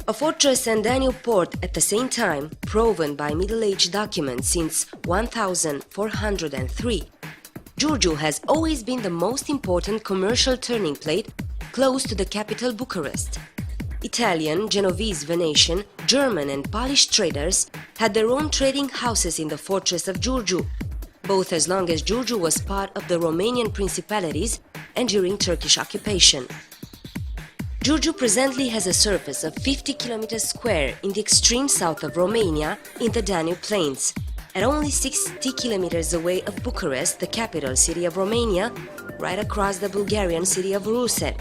A fortress and Danube port at the same time, proven by Middle Age documents since 1403, Giurgiu has always been the most important commercial turning point close to the capital Bucharest. Italian, Genovese, Venetian, German and Polish traders had their own trading houses in the fortress of Giurgiu, both as long as Giurgiu was part of the Romanian principalities and during Turkish occupation. Giurgiu presently has a surface of 50 km square in the extreme south of Romania in the Danube Plains, at only 60 kilometers away of Bucharest, the capital city of Romania, right across the Bulgarian city of Ruse.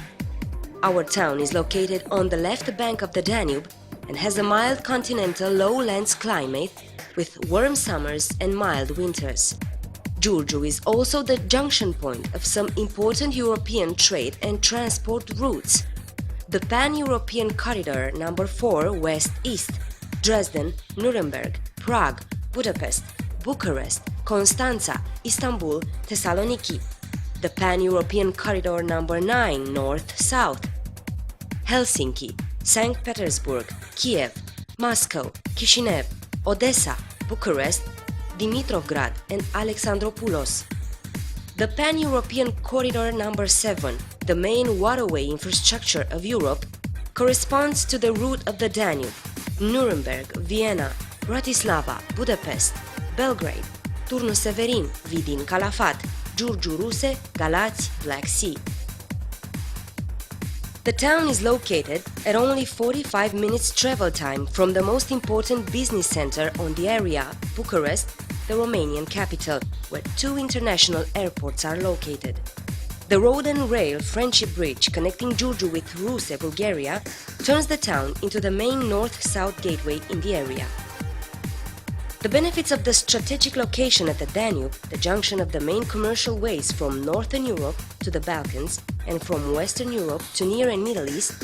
Our town is located on the left bank of the Danube and has a mild continental lowlands climate with warm summers and mild winters. Giurgiu is also the junction point of some important European trade and transport routes. The Pan-European Corridor No. 4 West-East, Dresden, Nuremberg, Prague, Budapest, Bucharest, Constanța, Istanbul, Thessaloniki. The Pan-European Corridor No. 9 North-South, Helsinki, St. Petersburg, Kiev, Moscow, Chișinău, Odessa, Bucharest, Dimitrovgrad and Alexandropoulos. The Pan-European Corridor No. 7, the main waterway infrastructure of Europe, corresponds to the route of the Danube: Nuremberg, Vienna, Bratislava, Budapest, Belgrade, Turnu Severin, Vidin, Calafat, Giurgiu, Ruse, Galați, Black Sea. The town is located at only 45 minutes travel time from the most important business center on the area, Bucharest, the Romanian capital, where two international airports are located. The road and rail Friendship Bridge connecting Giurgiu with Ruse, Bulgaria, turns the town into the main north-south gateway in the area. The benefits of the strategic location at the Danube, the junction of the main commercial ways from Northern Europe to the Balkans and from Western Europe to Near and Middle East,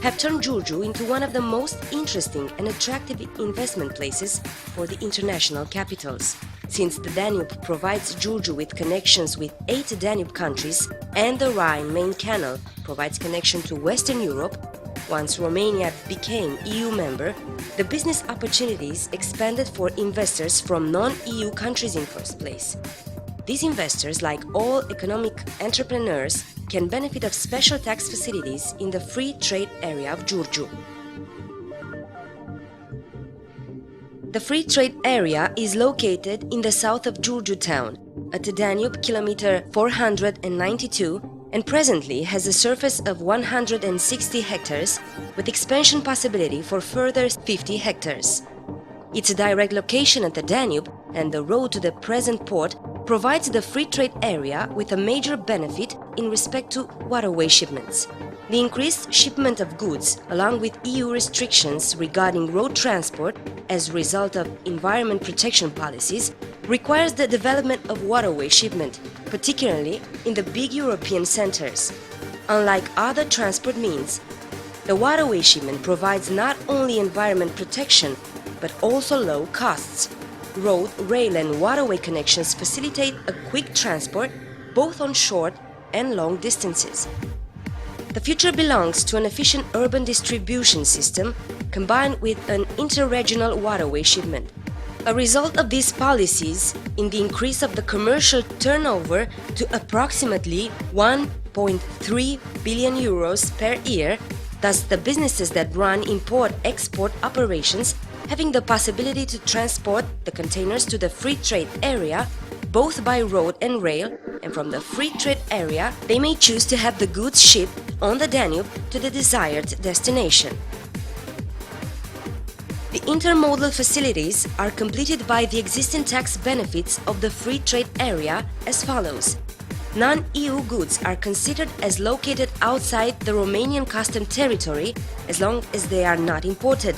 have turned Giurgiu into one of the most interesting and attractive investment places for the international capitals. Since the Danube provides Giurgiu with connections with 8 Danube countries and the Rhine main canal provides connection to Western Europe, once Romania became EU member, the business opportunities expanded for investors from non-EU countries in first place. These investors, like all economic entrepreneurs, can benefit of special tax facilities in the free trade area of Giurgiu. The free trade area is located in the south of Giurgiu town, at the Danube kilometer 492, and presently has a surface of 160 hectares, with expansion possibility for further 50 hectares. Its direct location at the Danube and the road to the present port provides the free trade area with a major benefit in respect to waterway shipments. The increased shipment of goods, along with EU restrictions regarding road transport as a result of environment protection policies, requires the development of waterway shipment, particularly in the big European centers. Unlike other transport means, the waterway shipment provides not only environment protection, but also low costs. Road, rail and waterway connections facilitate a quick transport both on short and long distances. The future belongs to an efficient urban distribution system combined with an interregional waterway shipment. A result of these policies in the increase of the commercial turnover to approximately 1.3 billion euros per year, thus the businesses that run import-export operations having the possibility to transport the containers to the free trade area both by road and rail, and from the free trade area they may choose to have the goods shipped on the Danube to the desired destination. The intermodal facilities are completed by the existing tax benefits of the free trade area as follows. Non-EU goods are considered as located outside the Romanian custom territory as long as they are not imported.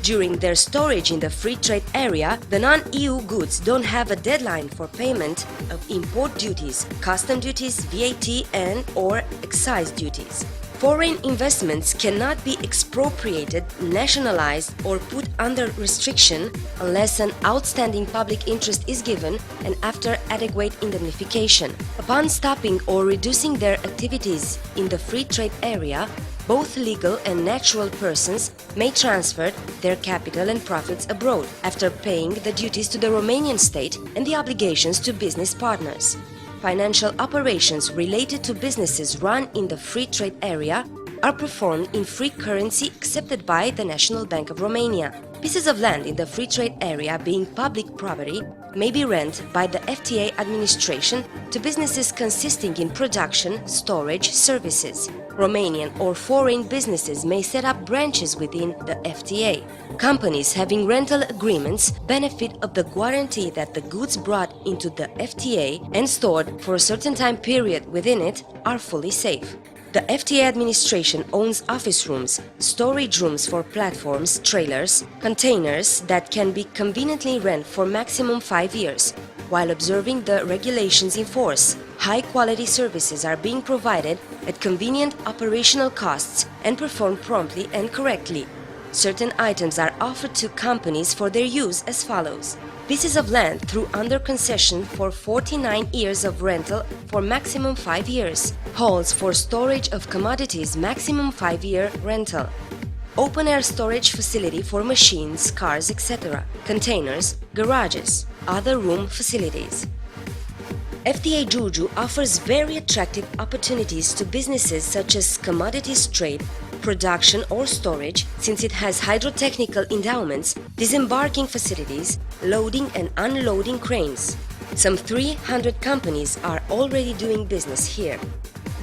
During their storage in the free trade area, the non-EU goods don't have a deadline for payment of import duties, custom duties, VAT and/or excise duties. Foreign investments cannot be expropriated, nationalized or put under restriction unless an outstanding public interest is given and after adequate indemnification. Upon stopping or reducing their activities in the free trade area, both legal and natural persons may transfer their capital and profits abroad after paying the duties to the Romanian state and the obligations to business partners. Financial operations related to businesses run in the free trade area are performed in free currency accepted by the National Bank of Romania. Pieces of land in the free trade area, being public property, may be rented by the FTA administration to businesses consisting in production, storage, services. Romanian or foreign businesses may set up branches within the FTA. Companies having rental agreements benefit of the guarantee that the goods brought into the FTA and stored for a certain time period within it are fully safe. The FTA administration owns office rooms, storage rooms for platforms, trailers, containers that can be conveniently rented for maximum 5 years. While observing the regulations in force, high-quality services are being provided at convenient operational costs and performed promptly and correctly. Certain items are offered to companies for their use as follows: pieces of land through under concession for 49 years of rental for maximum 5 years. Halls for storage of commodities, maximum 5-year rental. Open-air storage facility for machines, cars, etc. Containers, garages, other room facilities. FTA Giurgiu offers very attractive opportunities to businesses such as commodities trade, production or storage, since it has hydrotechnical endowments, disembarking facilities, loading and unloading cranes. Some 300 companies are already doing business here.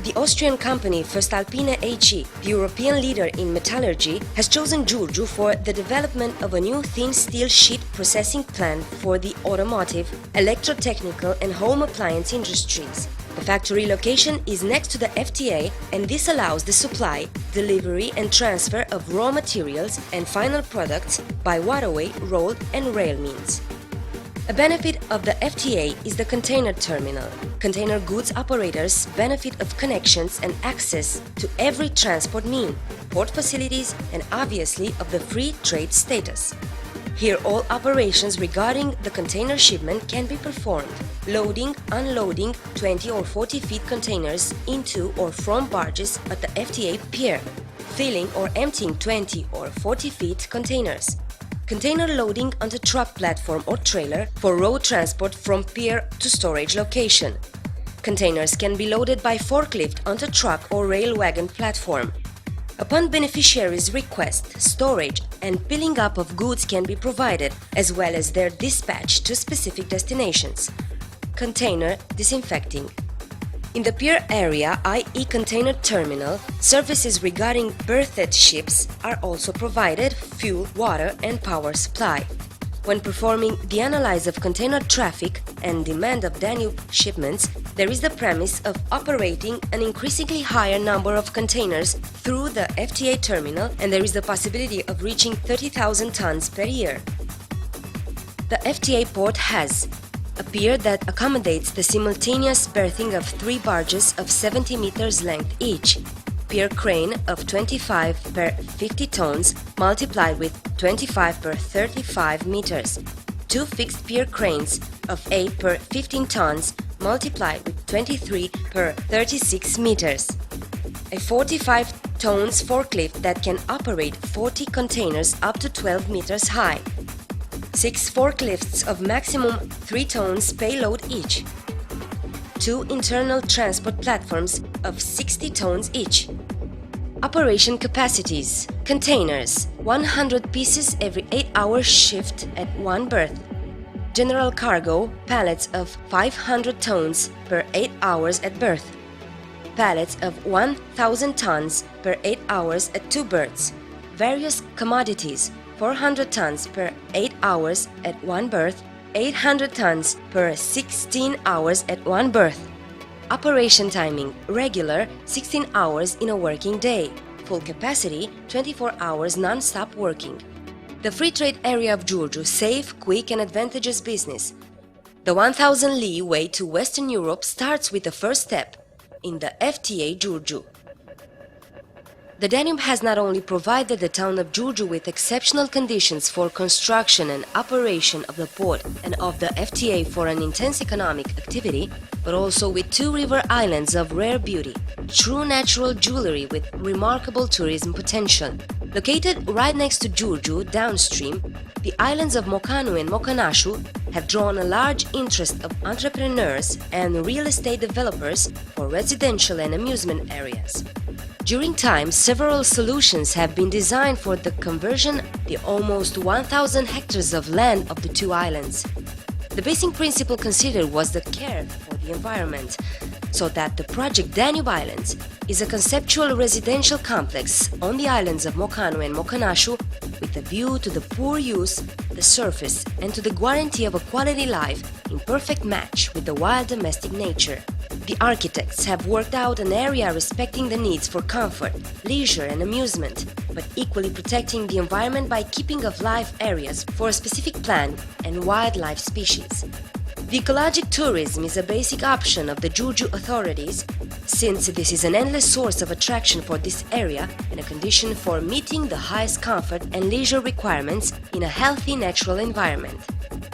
The Austrian company voestalpine AG, the European leader in metallurgy, has chosen Giurgiu for the development of a new thin steel sheet processing plant for the automotive, electrotechnical and home appliance industries. The factory location is next to the FTA, and this allows the supply, delivery and transfer of raw materials and final products by waterway, road and rail means. A benefit of the FTA is the container terminal. Container goods operators benefit of connections and access to every transport mean, port facilities and obviously of the free trade status. Here all operations regarding the container shipment can be performed. Loading, unloading 20 or 40 feet containers into or from barges at the FTA pier. Filling or emptying 20 or 40 feet containers. Container loading onto truck platform or trailer for road transport from pier to storage location. Containers can be loaded by forklift onto truck or rail wagon platform. Upon beneficiaries' request, storage and piling up of goods can be provided, as well as their dispatch to specific destinations. Container disinfecting. In the pier area, i.e. container terminal, services regarding berthed ships are also provided, fuel, water and power supply. When performing the analysis of container traffic and demand of Danube shipments, there is the premise of operating an increasingly higher number of containers through the FTA terminal, and there is the possibility of reaching 30,000 tons per year. The FTA port has a pier that accommodates the simultaneous berthing of 3 barges of 70 meters length each, pier crane of 25 per 50 tons multiplied with 25 per 35 meters, 2 fixed pier cranes of 8 per 15 tons multiplied with 23 per 36 meters, a 45 tons forklift that can operate 40 containers up to 12 meters high, 6 forklifts of maximum 3 tons payload each, 2 internal transport platforms of 60 tons each. Operation capacities: containers 100 pieces every 8-hour shift at 1 berth. General cargo pallets of 500 tons per 8 hours at berth. Pallets of 1,000 tons per 8 hours at 2 berths. Various commodities 400 tons per 8 hours at 1 berth, 800 tons per 16 hours at 1 berth. Operation timing: regular 16 hours in a working day. Full capacity 24 hours non-stop working. The free trade area of Giurgiu, safe, quick and advantageous business. The 1000 li way to Western Europe starts with the first step in the FTA Giurgiu. The Danube has not only provided the town of Giurgiu with exceptional conditions for construction and operation of the port and of the FTA for an intense economic activity, but also with two river islands of rare beauty, true natural jewelry with remarkable tourism potential. Located right next to Giurgiu, downstream, the islands of Mocanu and Mocanashu have drawn a large interest of entrepreneurs and real estate developers for residential and amusement areas. During time, several solutions have been designed for the conversion of the almost 1,000 hectares of land of the two islands. The basic principle considered was the care for the environment, so that the project Danube Islands is a conceptual residential complex on the islands of Mocanu and Mocanashu with a view to the poor use of the surface and to the guarantee of a quality life in perfect match with the wild domestic nature. The architects have worked out an area respecting the needs for comfort, leisure and amusement, but equally protecting the environment by keeping of live areas for a specific plant and wildlife species. The ecologic tourism is a basic option of the Giurgiu authorities, since this is an endless source of attraction for this area and a condition for meeting the highest comfort and leisure requirements in a healthy natural environment.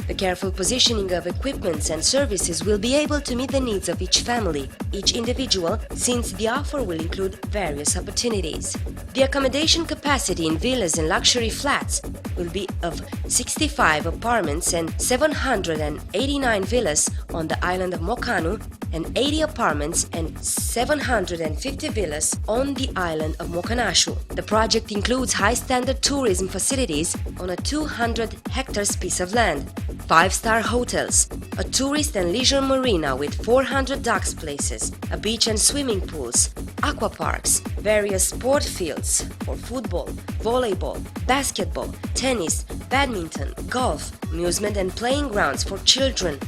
The careful positioning of equipments and services will be able to meet the needs of each family, each individual, since the offer will include various opportunities. The accommodation capacity in villas and luxury flats will be of 65 apartments and 789 villas on the island of Mocanu and 80 apartments and 750 villas on the island of Mocanashu. The project includes high-standard tourism facilities on a 200 hectares piece of land, 5-star hotels, a tourist and leisure marina with 400 docks places, a beach and swimming pools, aqua parks, various sport fields for football, volleyball, basketball, tennis, badminton, golf, amusement and playing grounds for children,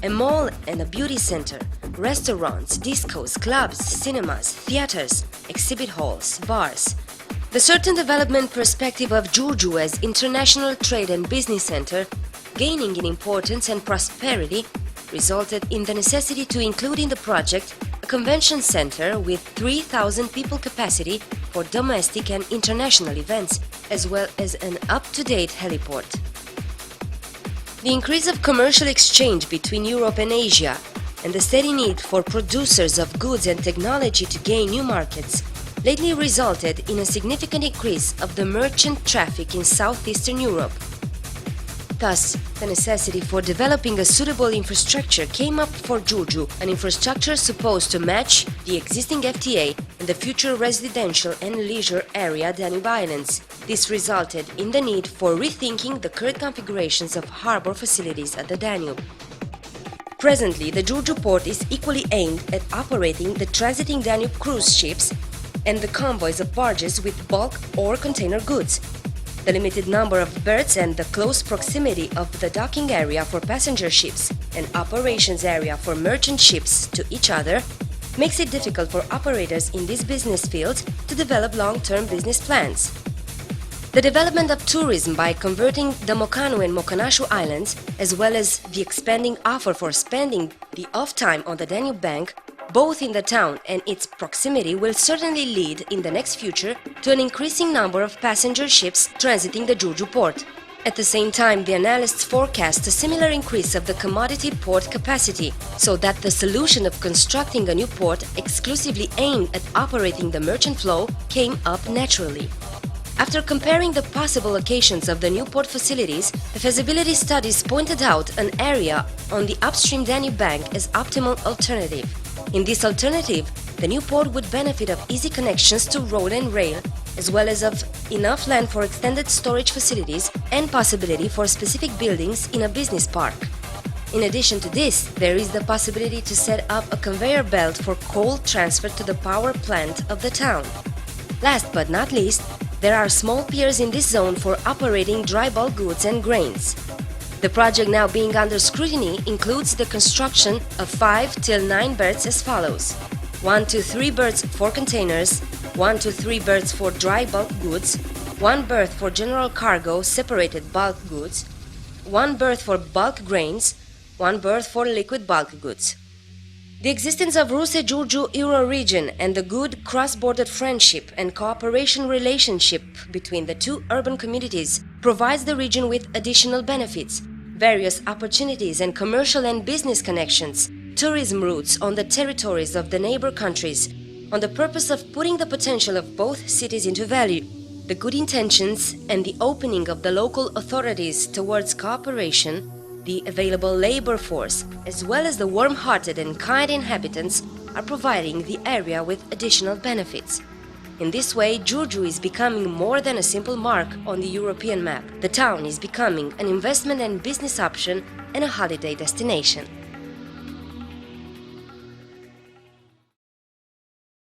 a mall and a beauty center, restaurants, discos, clubs, cinemas, theaters, exhibit halls, bars. The certain development perspective of Giurgiu as international trade and business center, gaining in importance and prosperity, resulted in the necessity to include in the project a convention center with 3,000 people capacity for domestic and international events, as well as an up-to-date heliport. The increase of commercial exchange between Europe and Asia and the steady need for producers of goods and technology to gain new markets lately resulted in a significant increase of the merchant traffic in southeastern Europe. Thus, the necessity for developing a suitable infrastructure came up for Giurgiu, an infrastructure supposed to match the existing FTA and the future residential and leisure area Danube Islands. This resulted in the need for rethinking the current configurations of harbor facilities at the Danube. Presently, the Giurgiu port is equally aimed at operating the transiting Danube cruise ships and the convoys of barges with bulk or container goods. The limited number of berths and the close proximity of the docking area for passenger ships and operations area for merchant ships to each other makes it difficult for operators in this business field to develop long-term business plans. The development of tourism by converting the Mocanu and Mocanashu islands, as well as the expanding offer for spending the off time on the Danube bank, both in the town and its proximity, will certainly lead in the next future to an increasing number of passenger ships transiting the Giurgiu port. At the same time, the analysts forecast a similar increase of the commodity port capacity, so that the solution of constructing a new port exclusively aimed at operating the merchant flow came up naturally. After comparing the possible locations of the new port facilities, the feasibility studies pointed out an area on the upstream Danube bank as optimal alternative. In this alternative, the new port would benefit of easy connections to road and rail, as well as of enough land for extended storage facilities and possibility for specific buildings in a business park. In addition to this, there is the possibility to set up a conveyor belt for coal transfer to the power plant of the town. Last but not least, there are small piers in this zone for operating dry bulk goods and grains. The project now being under scrutiny includes the construction of 5 till 9 berths as follows: 1 to 3 berths for containers, 1 to 3 berths for dry bulk goods, 1 berth for general cargo separated bulk goods, 1 berth for bulk grains, 1 berth for liquid bulk goods. The existence of Ruse-Giurgiu Euro-region and the good cross-border friendship and cooperation relationship between the two urban communities provides the region with additional benefits, various opportunities and commercial and business connections, tourism routes on the territories of the neighbor countries, on the purpose of putting the potential of both cities into value, the good intentions and the opening of the local authorities towards cooperation, the available labor force, as well as the warm-hearted and kind inhabitants are providing the area with additional benefits. In this way, Giurgiu is becoming more than a simple mark on the European map. The town is becoming an investment and business option and a holiday destination.